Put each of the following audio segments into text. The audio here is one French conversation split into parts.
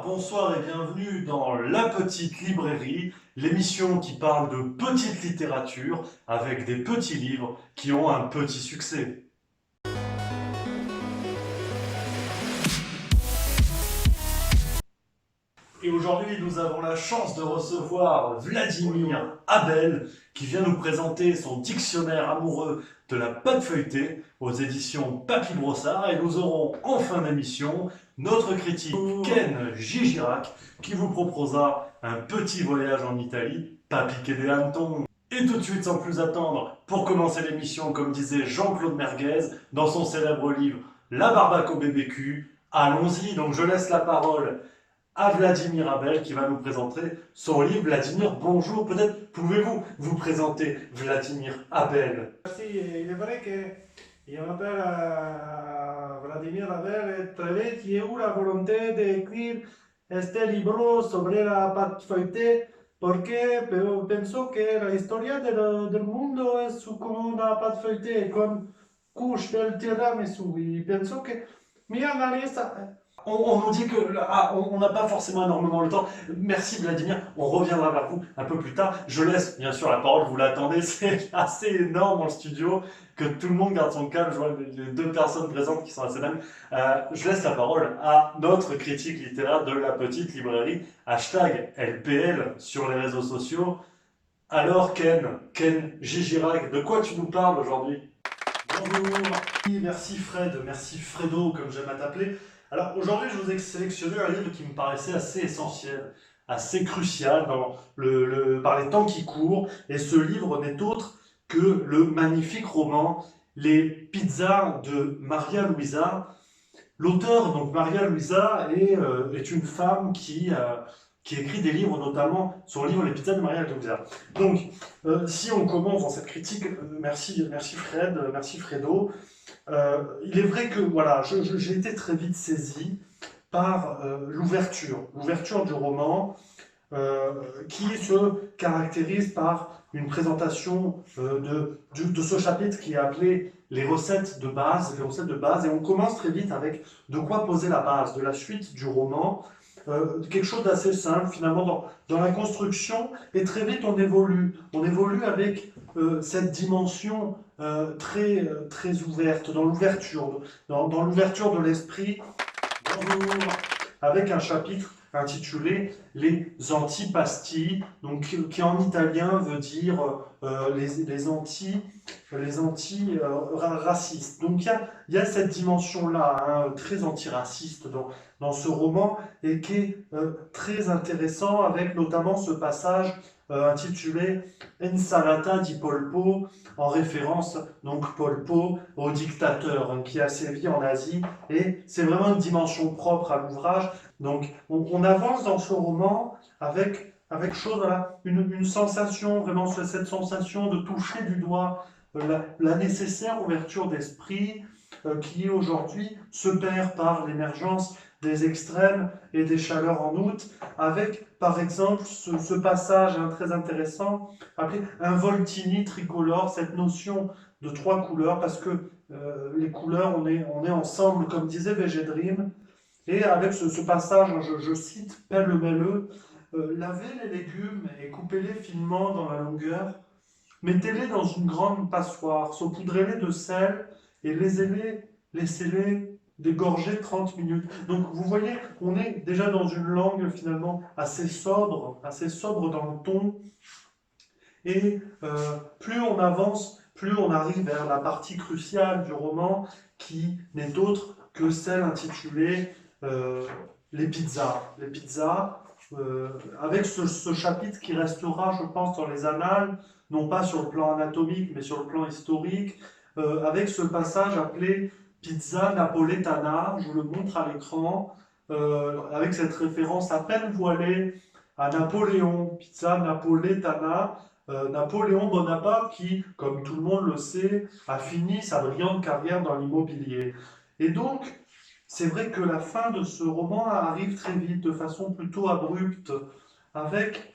Bonsoir et bienvenue dans La Petite Librairie, l'émission qui parle de petite littérature avec des petits livres qui ont un petit succès. Et aujourd'hui, nous avons la chance de recevoir Vladimir Abel qui vient nous présenter son dictionnaire amoureux de la pâte feuilletée aux éditions Papy Brossard. Et nous aurons en fin d'émission notre critique Ken Gigirac qui vous proposera un petit voyage en Italie, pas piqué des hannetons. Et tout de suite, sans plus attendre, pour commencer l'émission, comme disait Jean-Claude Merguez dans son célèbre livre La Barbaque au BBQ, allons-y. Donc je laisse la parole à Vladimir Abel qui va nous présenter son livre. Vladimir, bonjour. Peut-être pouvez-vous vous présenter Vladimir Abel. Sì, il est vrai que je m'appelle Vladimir Havel et très vite j'ai eu la volonté d'écrire este libro sobre la pâte feuilletée porque penso que la historia del mundo es como una pâte feuilletée, comme couche del tiramisu. Y penso que mi analista. On nous dit que on n'a pas forcément énormément le temps. Merci Vladimir, on reviendra vers vous un peu plus tard. Je laisse bien sûr la parole, vous l'attendez, c'est assez énorme en studio que tout le monde garde son calme. Je vois les deux personnes présentes qui sont assez dingues. Je laisse la parole à notre critique littéraire de La Petite Librairie, hashtag LPL sur les réseaux sociaux. Alors Ken Gigirac, de quoi tu nous parles aujourd'hui? Bonjour, merci Fred, merci Fredo comme j'aime à t'appeler. Alors aujourd'hui je vous ai sélectionné un livre qui me paraissait assez essentiel, assez crucial par les temps qui courent, et ce livre n'est autre que le magnifique roman Les pizzas de Maria Luisa. L'auteur, donc Maria Luisa, est une femme qui écrit des livres, notamment son livre Les pizzas de Maria Luisa. Donc, si on commence dans cette critique, merci Fred, merci Fredo. Il est vrai que voilà, j'ai été très vite saisi par l'ouverture du roman, euh, qui se caractérise par une présentation de ce chapitre qui est appelé les recettes de base, et on commence très vite avec de quoi poser la base de la suite du roman, quelque chose d'assez simple finalement dans la construction, et très vite on évolue avec cette dimension très ouverte, dans l'ouverture de l'esprit. Bonjour. Avec un chapitre intitulé Les antipastilles, donc qui en italien veut dire les anti racistes. Donc il y a cette dimension-là, hein, très antiraciste dans ce roman, et qui est très intéressant, avec notamment ce passage intitulé Insalata di Polpo, en référence donc Polpo au dictateur, hein, qui a sévi en Asie, et c'est vraiment une dimension propre à l'ouvrage. Donc on avance dans ce roman avec chose, voilà, une sensation, vraiment cette sensation de toucher du doigt la nécessaire ouverture d'esprit qui aujourd'hui se perd par l'émergence des extrêmes et des chaleurs en août, avec par exemple ce passage, hein, très intéressant, appelé un voltini tricolore, cette notion de trois couleurs, parce que les couleurs, on est ensemble, comme disait VG Dream, et avec ce passage, hein, je cite pêle-mêle, lavez les légumes et coupez-les finement dans la longueur, mettez-les dans une grande passoire, saupoudrez-les de sel et laissez-les dégorger 30 minutes. Donc vous voyez, on est déjà dans une langue finalement assez sobre dans le ton. Et plus on avance, plus on arrive vers la partie cruciale du roman, qui n'est autre que celle intitulée Les pizzas. Les pizzas, avec ce chapitre qui restera, je pense, dans les annales, non pas sur le plan anatomique, mais sur le plan historique, avec ce passage appelé Pizza Napoletana, je vous le montre à l'écran, avec cette référence à peine voilée à Napoléon, Pizza Napoletana, Napoléon Bonaparte qui, comme tout le monde le sait, a fini sa brillante carrière dans l'immobilier. Et donc, c'est vrai que la fin de ce roman arrive très vite, de façon plutôt abrupte, avec,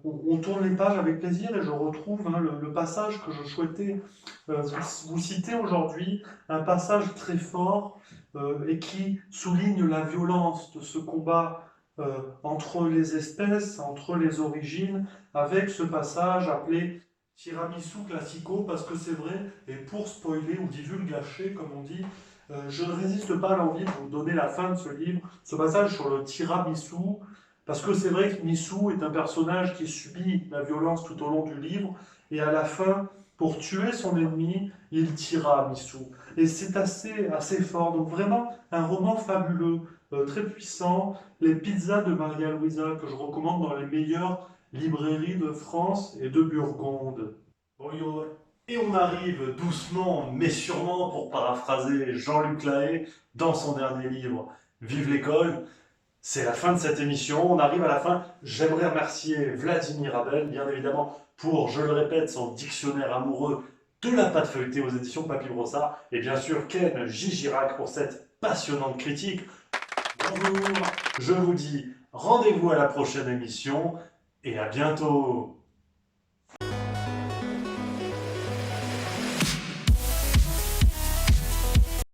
on tourne les pages avec plaisir, et je retrouve, hein, le passage que je souhaitais vous citer aujourd'hui, un passage très fort et qui souligne la violence de ce combat entre les espèces, entre les origines, avec ce passage appelé Tiramisu Classico, parce que c'est vrai, et pour spoiler ou divulgacher, comme on dit, je ne résiste pas à l'envie de vous donner la fin de ce livre, ce passage sur le tiramisu, parce que c'est vrai que Missou est un personnage qui subit la violence tout au long du livre, et à la fin, pour tuer son ennemi, il tira Missou. Et c'est assez fort, donc vraiment un roman fabuleux, très puissant, les pizzas de Maria Luisa, que je recommande dans les meilleures librairies de France et de Burgonde. Bonjour. Et on arrive doucement, mais sûrement, pour paraphraser Jean-Luc Lahaye dans son dernier livre, Vive l'école. C'est la fin de cette émission, on arrive à la fin. J'aimerais remercier Vladimir Abel, bien évidemment, pour, je le répète, son dictionnaire amoureux de la pâte feuilletée aux éditions Papy Brossard, et bien sûr Ken J. Girac pour cette passionnante critique. Bonjour, je vous dis rendez-vous à la prochaine émission, et à bientôt.